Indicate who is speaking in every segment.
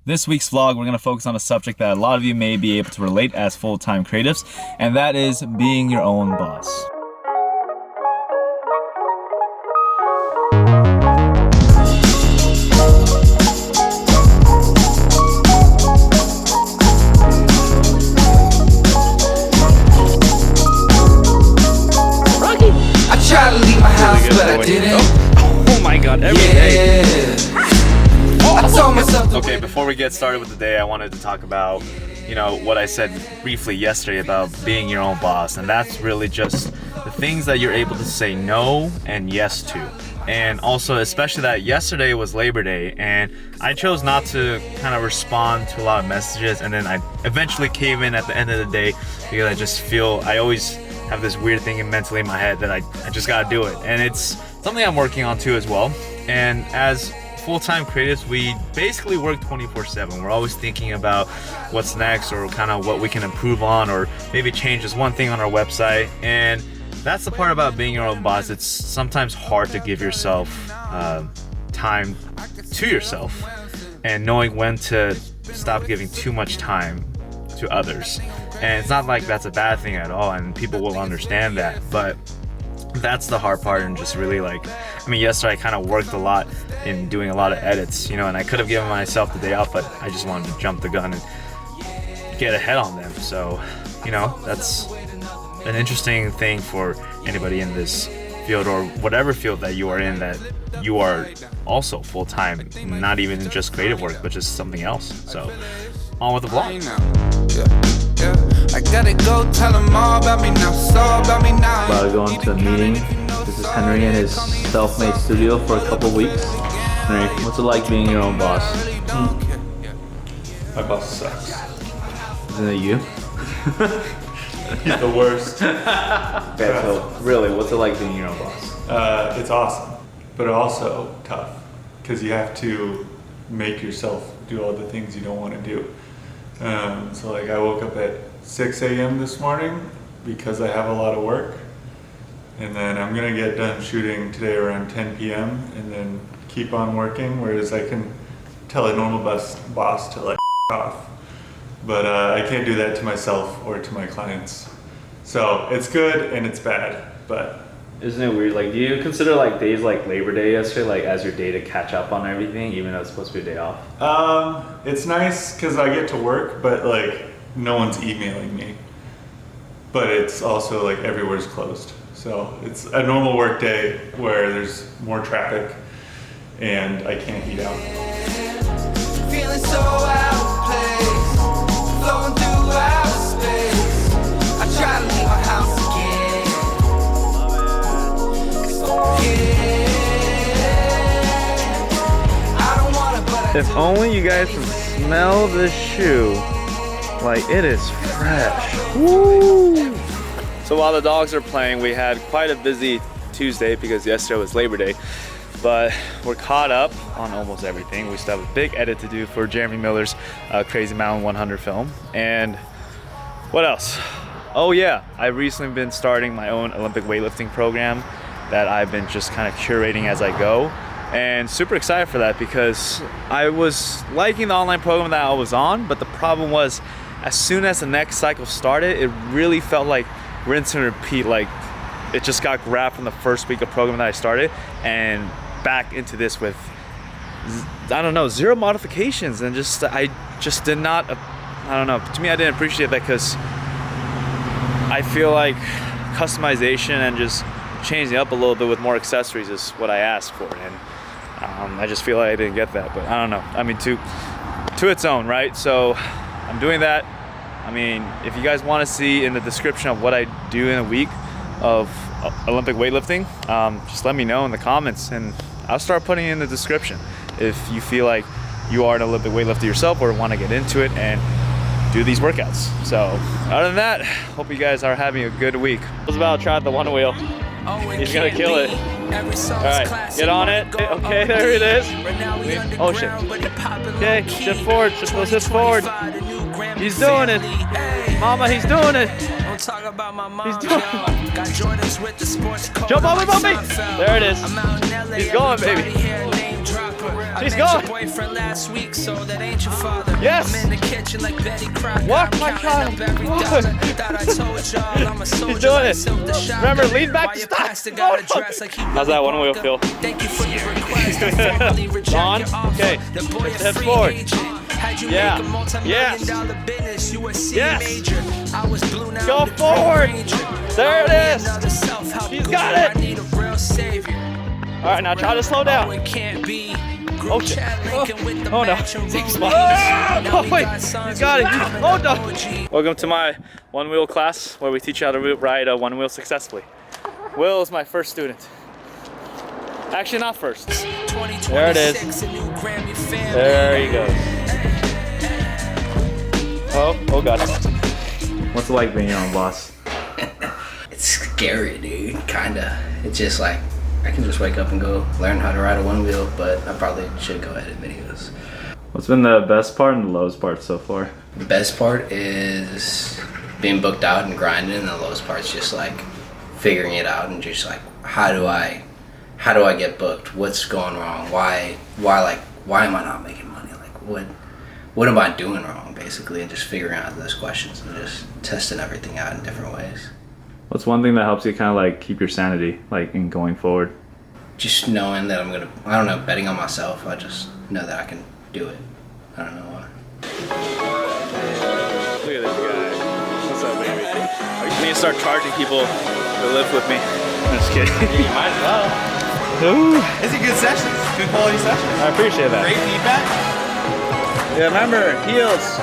Speaker 1: This week's vlog, we're going to focus on a subject that a lot of you may be able to relate as full-time creatives, and that is being your own boss.
Speaker 2: I tried to leave my house, but I didn't.
Speaker 1: Oh my god, every day.
Speaker 2: I told myself.
Speaker 1: Okay, before we get started with the day, I wanted to talk about, what I said briefly yesterday about being your own boss. And that's really just the things that you're able to say no and yes to. And also, especially that yesterday was Labor Day, and I chose not to kind of respond to a lot of messages, and then I eventually cave in at the end of the day because I just feel, I always have this weird thing mentally in my head that I just gotta do it. And it's something I'm working on too as well. And as full-time creatives, we basically work 24/7. We're always thinking about what's next, or kind of what we can improve on, or maybe change this one thing on our website. And that's the part about being your own boss. It's sometimes hard to give yourself time to yourself, and knowing when to stop giving too much time to others. And it's not like that's a bad thing at all, and people will understand that, but that's the hard part. And just really yesterday I kind of worked a lot in doing a lot of edits, and I could have given myself the day off, but I just wanted to jump the gun and get ahead on them. So, that's an interesting thing for anybody in this field, or whatever field that you are in, that you are also full-time, not even just creative work, but just something else. So, on with the vlog.
Speaker 2: I gotta go tell them all about me now. It's all about me now.
Speaker 1: About to go into a meeting. This is Henry in his self-made studio for a couple weeks. Henry, what's it like being your own boss?
Speaker 3: My boss sucks.
Speaker 1: Isn't it you?
Speaker 3: He's the worst.
Speaker 1: Okay, so really, what's it like being your own boss?
Speaker 3: It's awesome, but also tough, because you have to make yourself do all the things you don't want to do. So I woke up at 6 a.m. this morning because I have a lot of work, and then I'm gonna get done shooting today around 10 p.m. and then keep on working, whereas I can tell a normal boss to off, but I can't do that to myself or to my clients. So it's good and it's bad, but
Speaker 1: isn't it weird? Do you consider days like Labor Day yesterday as your day to catch up on everything, even though it's supposed to be a day off?
Speaker 3: It's nice because I get to work, but no one's emailing me. But it's also everywhere's closed, so it's a normal work day where there's more traffic and I can't eat out.
Speaker 2: Feeling so out of place, flowing through outer space. I try to leave my house again.
Speaker 1: If only you guys can smell this shoe. It is fresh. Woo! So while the dogs are playing, we had quite a busy Tuesday because yesterday was Labor Day. But we're caught up on almost everything. We still have a big edit to do for Jeremy Miller's Crazy Mountain 100 film. And what else? Oh yeah, I've recently been starting my own Olympic weightlifting program that I've been just kind of curating as I go. And super excited for that because I was liking the online program that I was on, but the problem was as soon as the next cycle started, it really felt like rinse and repeat. It just got grabbed from the first week of program that I started and back into this with, I don't know, 0 modifications. And I just did not, I don't know, to me I didn't appreciate that because I feel like customization and just changing up a little bit with more accessories is what I asked for. And I just feel like I didn't get that, but I don't know. To its own, right? So I'm doing that. If you guys want to see in the description of what I do in a week of Olympic weightlifting, just let me know in the comments and I'll start putting it in the description if you feel like you are an Olympic weightlifter yourself or want to get into it and do these workouts. So other than that, hope you guys are having a good week. I was about to try the one wheel. He's gonna kill it. Alright, get on it. Okay, there it is. Oh shit. Okay, shift forward, shift forward. He's doing it. Mama, he's doing it. He's doing it. Jump on me, Bumpy. There it is. He's going, baby. She's gone.
Speaker 2: Boyfriend last week, so that ain't your father.
Speaker 1: Yes.
Speaker 2: I'm in the kitchen like Betty Crocker.
Speaker 1: Walk, my child.
Speaker 2: Thought I told y'all I'm a soldier.
Speaker 1: She's doing
Speaker 2: like
Speaker 1: it.
Speaker 2: Silk the Shocker.
Speaker 1: Remember, lean back
Speaker 2: Why
Speaker 1: to
Speaker 2: your
Speaker 1: stop.
Speaker 2: pastor got a dress like he
Speaker 1: How's that one wheel feel?
Speaker 2: Thank you for your request. I formally reject
Speaker 1: On.
Speaker 2: your offer.
Speaker 1: Okay.
Speaker 2: The boy a
Speaker 1: Step
Speaker 2: free
Speaker 1: forward.
Speaker 2: agent. Had you
Speaker 1: Yeah.
Speaker 2: make a multi-million dollar business, you were C
Speaker 1: Yes.
Speaker 2: major. I was blue now.
Speaker 1: Go
Speaker 2: the
Speaker 1: forward.
Speaker 2: Ranger.
Speaker 1: There it is.
Speaker 2: Another self-help
Speaker 1: She's
Speaker 2: guru.
Speaker 1: got it.
Speaker 2: I need a real savior.
Speaker 1: All right, now try to slow down.
Speaker 2: Oh, it can't be.
Speaker 1: Oh,
Speaker 2: Group chat linking with the
Speaker 1: oh no.
Speaker 2: matching
Speaker 1: Take
Speaker 2: rollies.
Speaker 1: spot.
Speaker 2: Now
Speaker 1: Oh,
Speaker 2: we
Speaker 1: wait.
Speaker 2: got
Speaker 1: You
Speaker 2: sons
Speaker 1: got it.
Speaker 2: with
Speaker 1: You,
Speaker 2: common
Speaker 1: oh no.
Speaker 2: emoji.
Speaker 1: Welcome to my one wheel class where we teach you how to ride a one wheel successfully. Will is my first student. Actually, not first. There it is.
Speaker 2: 2026, a new Grammy family.
Speaker 1: There you go. Oh God. What's it like being your own boss?
Speaker 4: It's scary, dude. Kinda. It's just like I can just wake up and go learn how to ride a one wheel, but I probably should go edit videos.
Speaker 1: What's been the best part and the lowest part so far?
Speaker 4: The best part is being booked out and grinding, and the lowest part's just like figuring it out and just like how do I get booked? What's going wrong? Why am I not making money? Like what am I doing wrong, basically, and just figuring out those questions and just testing everything out in different ways.
Speaker 1: What's one thing that helps you kind of like keep your sanity, like in going forward?
Speaker 4: Just knowing that betting on myself. I just know that I can do it. I don't know why.
Speaker 1: Look at this guy. What's up, baby? I need to start charging people to live with me. I'm just kidding.
Speaker 5: You might as well.
Speaker 1: Ooh,
Speaker 5: It's a good session. Good quality session.
Speaker 1: I appreciate that.
Speaker 5: Great feedback.
Speaker 1: Yeah, remember, heels.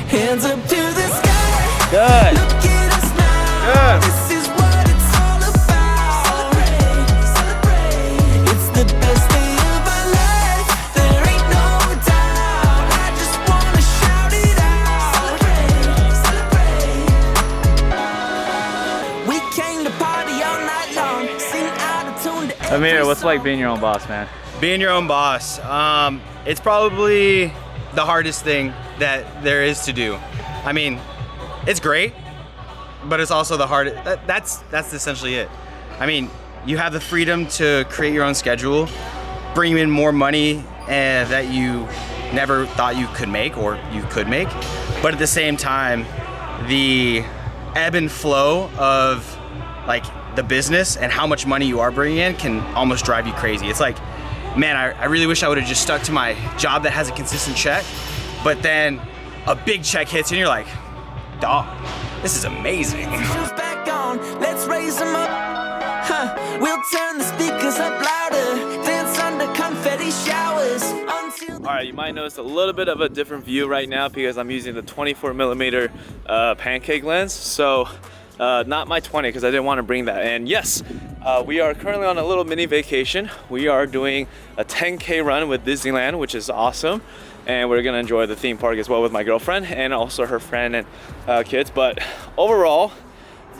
Speaker 2: Hands up to the sky.
Speaker 1: Good.
Speaker 2: Look at us now.
Speaker 1: Good.
Speaker 2: This is what it's all about. Celebrate. It's the best day of our life. There ain't no doubt. I just wanna shout it out. Celebrate. We came to party all night long. Sing out of tune to
Speaker 1: Amir, what's it like being your own boss, man?
Speaker 5: Being your own boss, it's probably the hardest thing that there is to do. I mean, it's great, but it's also the hardest. That's essentially it. I mean, you have the freedom to create your own schedule, bring in more money that you never thought you could make or you could make, but at the same time, the ebb and flow of like the business and how much money you are bringing in can almost drive you crazy. It's like, man, I really wish I would have just stuck to my job that has a consistent check, but then a big check hits and you're like, dog, this is amazing.
Speaker 2: Shoes back on, let's raise them up. Huh, we'll turn the speakers up louder. Dance under confetti showers until
Speaker 1: All right, you might notice a little bit of a different view right now because I'm using the 24mm pancake lens. So not my 20 because I didn't want to bring that. And yes, we are currently on a little mini vacation. We are doing a 10K run with Disneyland, which is awesome. And we're gonna enjoy the theme park as well with my girlfriend and also her friend and kids. But overall,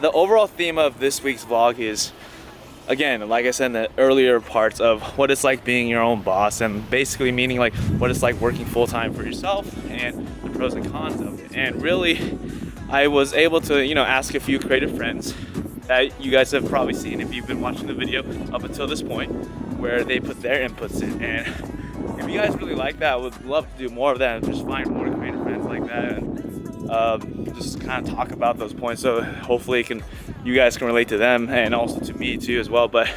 Speaker 1: the overall theme of this week's vlog is, again, like I said in the earlier parts, of what it's like being your own boss, and basically meaning like what it's like working full-time for yourself and the pros and cons of it. And really, I was able to, you know, ask a few creative friends that you guys have probably seen if you've been watching the video up until this point, where they put their inputs in. And if you guys really like that, I would love to do more of that and just find more creative friends like that and just kind of talk about those points, so hopefully you guys can relate to them and also to me too as well. But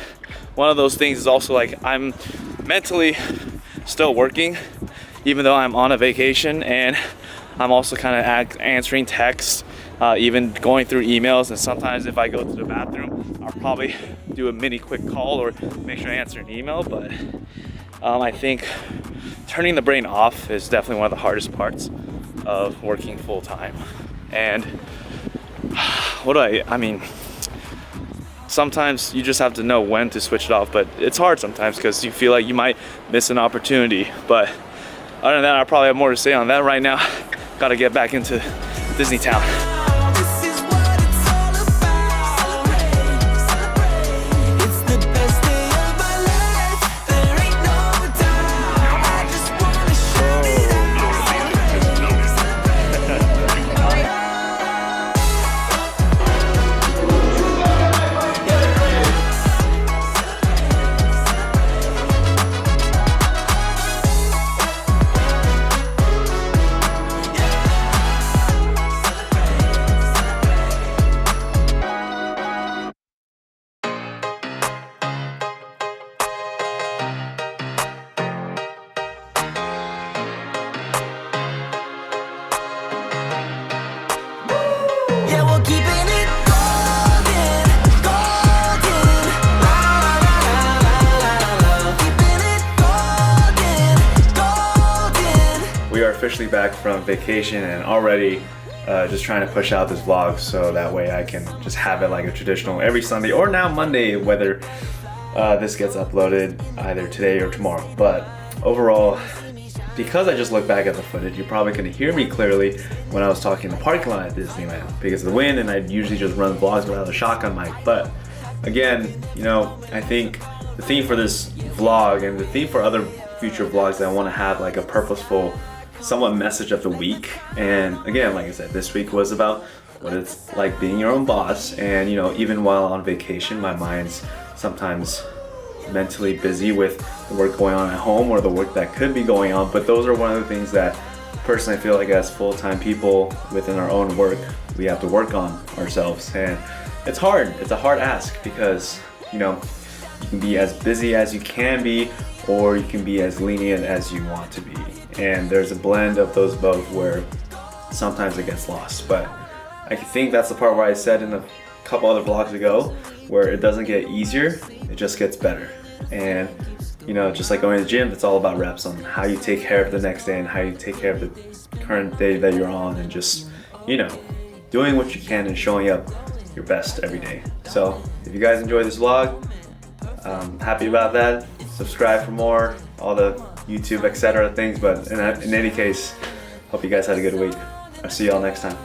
Speaker 1: one of those things is also like I'm mentally still working even though I'm on a vacation, and I'm also kind of answering texts, even going through emails, and sometimes if I go to the bathroom, I'll probably do a mini quick call or make sure I answer an email. But I think turning the brain off is definitely one of the hardest parts of working full time. And I mean, sometimes you just have to know when to switch it off, but it's hard sometimes because you feel like you might miss an opportunity. But other than that, I probably have more to say on that right now. Gotta get back into Disney Town. we are officially back from vacation and already just trying to push out this vlog so that way I can just have it like a traditional every Sunday or now Monday, whether this gets uploaded either today or tomorrow. But overall, because I just looked back at the footage, you're probably gonna hear me clearly when I was talking in the parking lot at Disneyland because of the wind, and I usually just run vlogs without a shotgun mic. But again, you know, I think the theme for this vlog and the theme for other future vlogs that I want to have like a purposeful, somewhat message of the week. And again, like I said, this week was about what it's like being your own boss. And you know, even while on vacation, my mind's sometimes mentally busy with the work going on at home or the work that could be going on. But those are one of the things that personally I feel like as full-time people within our own work, we have to work on ourselves. And it's hard. It's a hard ask because, you know, you can be as busy as you can be, or you can be as lenient as you want to be. And there's a blend of those both where sometimes it gets lost. But I think that's the part where I said in a couple other vlogs ago, where it doesn't get easier, it just gets better. And you know, just like going to the gym, it's all about reps on how you take care of the next day and how you take care of the current day that you're on, and just, you know, doing what you can and showing up your best every day. So if you guys enjoyed this vlog, I'm happy about that. Subscribe for more, all the YouTube, etc. things. But in any case, hope you guys had a good week. I'll see y'all next time.